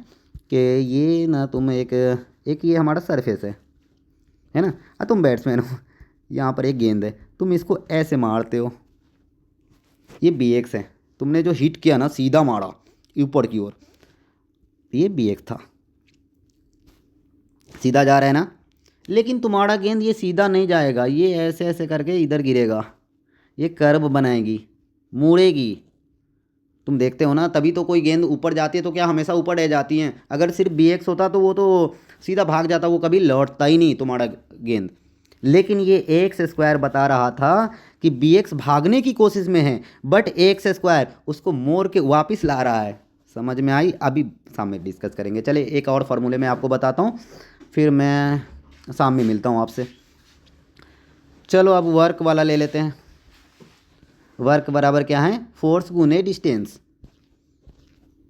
कि ये ना तुम एक ये हमारा सरफेस है ना, तुम बैट्समैन हो, यहाँ पर एक गेंद है, तुम इसको ऐसे मारते हो, ये bx है। तुमने जो हिट किया ना, सीधा मारा ऊपर की ओर, ये bx था, सीधा जा रहा है ना। लेकिन तुम्हारा गेंद ये सीधा नहीं जाएगा, ये ऐसे ऐसे करके इधर गिरेगा, ये कर्व बनाएगी, मुड़ेगी। तुम देखते हो ना, तभी तो कोई गेंद ऊपर जाती है तो क्या हमेशा ऊपर रह जाती हैं। अगर सिर्फ bx होता तो वो तो सीधा भाग जाता, वो कभी लौटता ही नहीं तुम्हारा गेंद। लेकिन ये ax² बता रहा था कि bx भागने की कोशिश में है, बट ax² उसको मोड़ के वापस ला रहा है। समझ में आई। अभी सामने डिस्कस करेंगे। चले एक और फार्मूले में आपको बताता हूँ, फिर मैं सामने मिलता हूँ आपसे। चलो अब वर्क वाला ले लेते हैं। वर्क बराबर क्या है, फोर्स गुने डिस्टेंस,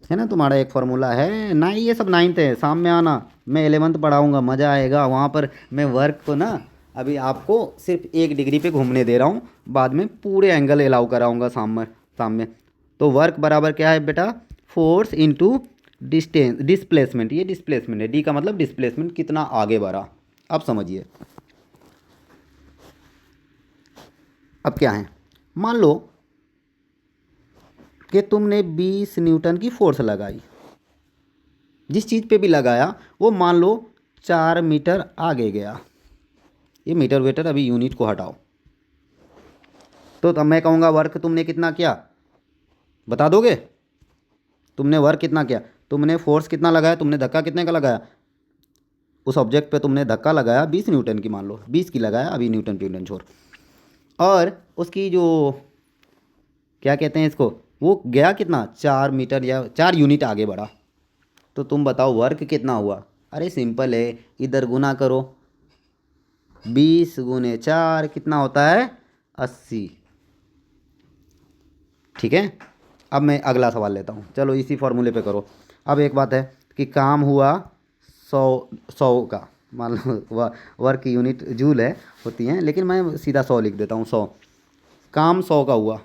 है ना। तुम्हारा एक फार्मूला है ना, ये सब 9th है, सामने आना, मैं 11th पढ़ाऊँगा, मज़ा आएगा वहाँ पर। मैं वर्क को ना अभी आपको सिर्फ 1 डिग्री पे घूमने दे रहा हूँ, बाद में पूरे एंगल अलाउ कराऊँगा सामने। तो वर्क बराबर क्या है बेटा, फोर्स इंटू डिस्टेंस, डिस्प्लेसमेंट, ये डिस्प्लेसमेंट है, डी का मतलब डिस्प्लेसमेंट, कितना आगे बढ़ा। अब समझिए, अब क्या है, मान लो कि तुमने 20 न्यूटन की फोर्स लगाई, जिस चीज़ पे भी लगाया वो मान लो 4 मीटर आगे गया। ये मीटर वेटर अभी यूनिट को हटाओ, तो तब मैं कहूँगा वर्क तुमने कितना किया, बता दोगे। तुमने वर्क कितना किया, तुमने फोर्स कितना लगाया, तुमने धक्का कितने का लगाया, उस ऑब्जेक्ट पे तुमने धक्का लगाया 20 न्यूटन की, मान लो 20 की लगाया, अभी न्यूटन छोड़, और उसकी जो क्या कहते हैं इसको, वो गया कितना, 4 मीटर या 4 यूनिट आगे बढ़ा। तो तुम बताओ वर्क कितना हुआ। अरे सिंपल है, इधर गुना करो, 20 × 4 कितना होता है, 80। ठीक है, अब मैं अगला सवाल लेता हूँ, चलो इसी फॉर्मूले पे करो। अब एक बात है कि काम हुआ 100 का, मान लो वर्क यूनिट जूल है होती हैं, लेकिन मैं सीधा 100 लिख देता हूँ। 100 काम 100 का हुआ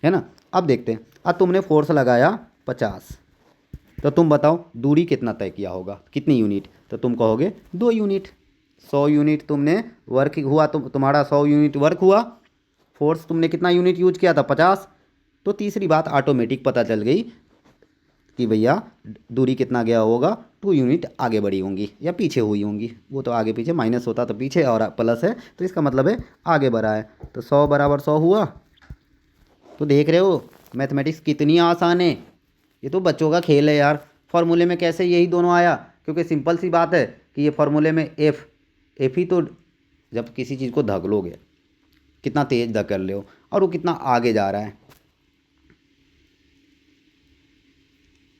है ना। अब देखते हैं, अब तुमने फोर्स लगाया 50, तो तुम बताओ दूरी कितना तय किया होगा, कितनी यूनिट, तो तुम कहोगे 2 यूनिट। 100 यूनिट तुमने वर्क हुआ, तुम्हारा 100 यूनिट वर्क हुआ, फोर्स तुमने कितना यूनिट यूज किया था, 50। तो तीसरी बात ऑटोमेटिक पता चल गई कि भैया दूरी कितना गया होगा, 2 यूनिट आगे बढ़ी होंगी या पीछे हुई होंगी। वो तो आगे पीछे, माइनस होता तो पीछे और प्लस है तो इसका मतलब है आगे बढ़ा है। तो 100 बराबर 100 हुआ। तो देख रहे हो मैथमेटिक्स कितनी आसान है, ये तो बच्चों का खेल है यार। फॉर्मूले में कैसे यही दोनों आया, क्योंकि सिंपल सी बात है कि ये फॉर्मूले में एफ ही तो, जब किसी चीज़ को धकेलोगे कितना तेज धकेल रहे हो और वो कितना आगे जा रहा है।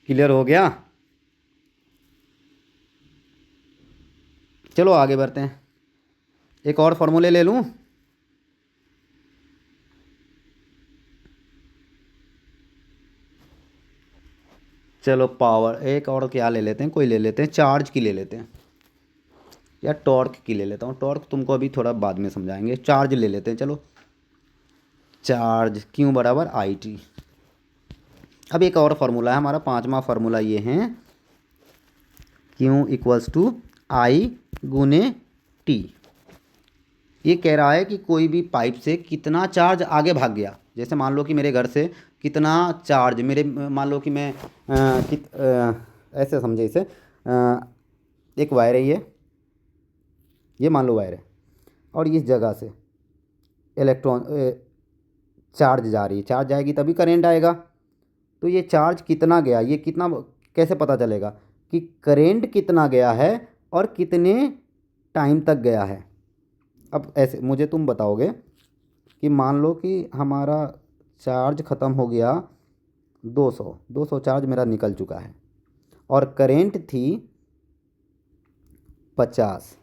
क्लियर हो गया। चलो आगे बढ़ते हैं, एक और फॉर्मूले ले लूँ। चलो पावर, एक और क्या ले लेते हैं, कोई ले लेते हैं, चार्ज की ले लेते हैं या टॉर्क की ले लेता हूँ। टॉर्क तुमको अभी थोड़ा बाद में समझाएंगे, चार्ज ले लेते हैं। चलो चार्ज क्यू बराबर आई टी। अब एक और फार्मूला है हमारा, पांचवा फार्मूला ये है, क्यू इक्वल्स टू आई गुने टी। ये कह रहा है कि कोई भी पाइप से कितना चार्ज आगे भाग गया। जैसे मान लो कि मेरे घर से कितना चार्ज, मेरे मान लो कि मैं ऐसे समझे इसे, एक वायर है ये मान लो वायर है, और इस जगह से इलेक्ट्रॉन चार्ज जा रही है, चार्ज जाएगी तभी करंट आएगा। तो ये चार्ज कितना गया, ये कितना कैसे पता चलेगा कि करंट कितना गया है और कितने टाइम तक गया है। अब ऐसे मुझे तुम बताओगे कि मान लो कि हमारा चार्ज ख़त्म हो गया 200 चार्ज मेरा निकल चुका है और करंट थी 50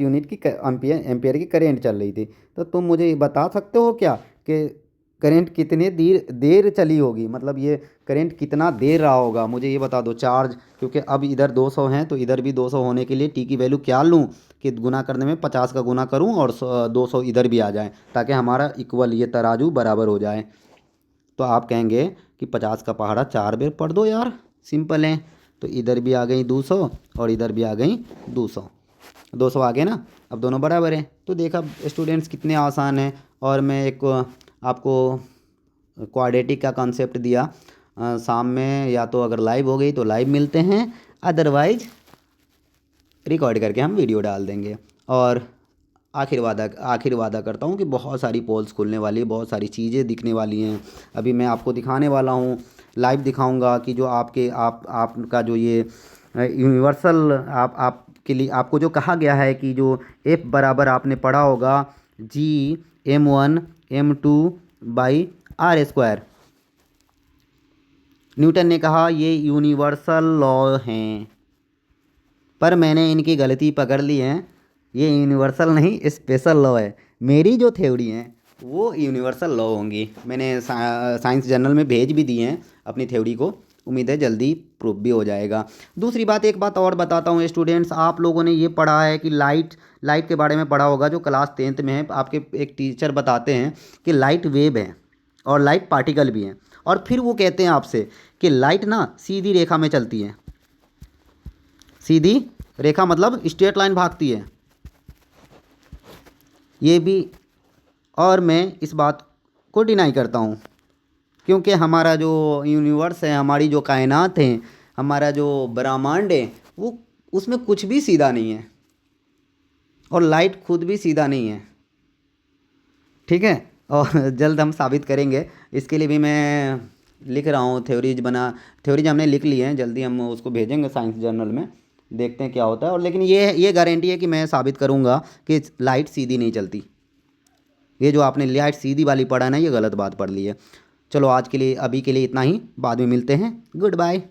यूनिट की एम्पियर की करंट चल रही थी। तो तुम मुझे बता सकते हो क्या कि करंट कितने देर चली होगी, मतलब ये करंट कितना देर रहा होगा, मुझे ये बता दो। चार्ज क्योंकि अब इधर 200 हैं तो इधर भी 200 होने के लिए टी की वैल्यू क्या लूँ कि गुना करने में 50 का गुना करूँ और 200 इधर भी आ जाए ताकि हमारा इक्वल ये तराजू बराबर हो जाए। तो आप कहेंगे कि 50 का पहाड़ा 4 बार पढ़ दो यार, सिंपल है। तो इधर भी आ गई 200 और इधर भी आ गई 200 आ गए ना। अब दोनों बराबर हैं। तो देखा स्टूडेंट्स कितने आसान है। और मैं एक आपको क्वाड्रेटिक का कॉन्सेप्ट दिया। शाम में या तो अगर लाइव हो गई तो लाइव मिलते हैं, अदरवाइज रिकॉर्ड करके हम वीडियो डाल देंगे। और आखिर वादा करता हूँ कि बहुत सारी पोल्स खुलने वाली है, बहुत सारी चीज़ें दिखने वाली हैं। अभी मैं आपको दिखाने वाला हूँ, लाइव दिखाऊंगा कि जो आपका जो ये यूनिवर्सल आपके लिए आपको जो कहा गया है कि जो एफ बराबर आपने पढ़ा होगा G m1m2/r²। न्यूटन ने कहा ये यूनिवर्सल लॉ हैं, पर मैंने इनकी गलती पकड़ ली है। ये यूनिवर्सल नहीं स्पेशल लॉ है। मेरी जो थ्योरी हैं वो यूनिवर्सल लॉ होंगी। मैंने साइंस जर्नल में भेज भी दिए हैं अपनी थ्योरी को, उम्मीद है जल्दी प्रूफ भी हो जाएगा। दूसरी बात, एक बात और बताता हूँ स्टूडेंट्स, आप लोगों ने ये पढ़ा है कि लाइट के बारे में पढ़ा होगा जो क्लास 10th में है। आपके एक टीचर बताते हैं कि लाइट वेव है और लाइट पार्टिकल भी हैं, और फिर वो कहते हैं आपसे कि लाइट ना सीधी रेखा में चलती है। सीधी रेखा मतलब स्ट्रेट लाइन भागती है ये भी। और मैं इस बात को डिनाई करता हूँ, क्योंकि हमारा जो यूनिवर्स है, हमारी जो कायनात है, हमारा जो ब्रह्मांड है, वो उसमें कुछ भी सीधा नहीं है और लाइट खुद भी सीधा नहीं है। ठीक है, और जल्द हम साबित करेंगे। इसके लिए भी मैं लिख रहा हूँ थ्योरीज हमने लिख ली हैं, जल्दी हम उसको भेजेंगे साइंस जर्नल में, देखते हैं क्या होता है। और लेकिन ये गारंटी है कि मैं साबित करूँगा कि लाइट सीधी नहीं चलती। ये जो आपने लाइट सीधी वाली पढ़ा ना, ये गलत बात पढ़ ली है। चलो आज के लिए, अभी के लिए इतना ही, बाद में मिलते हैं। Good bye.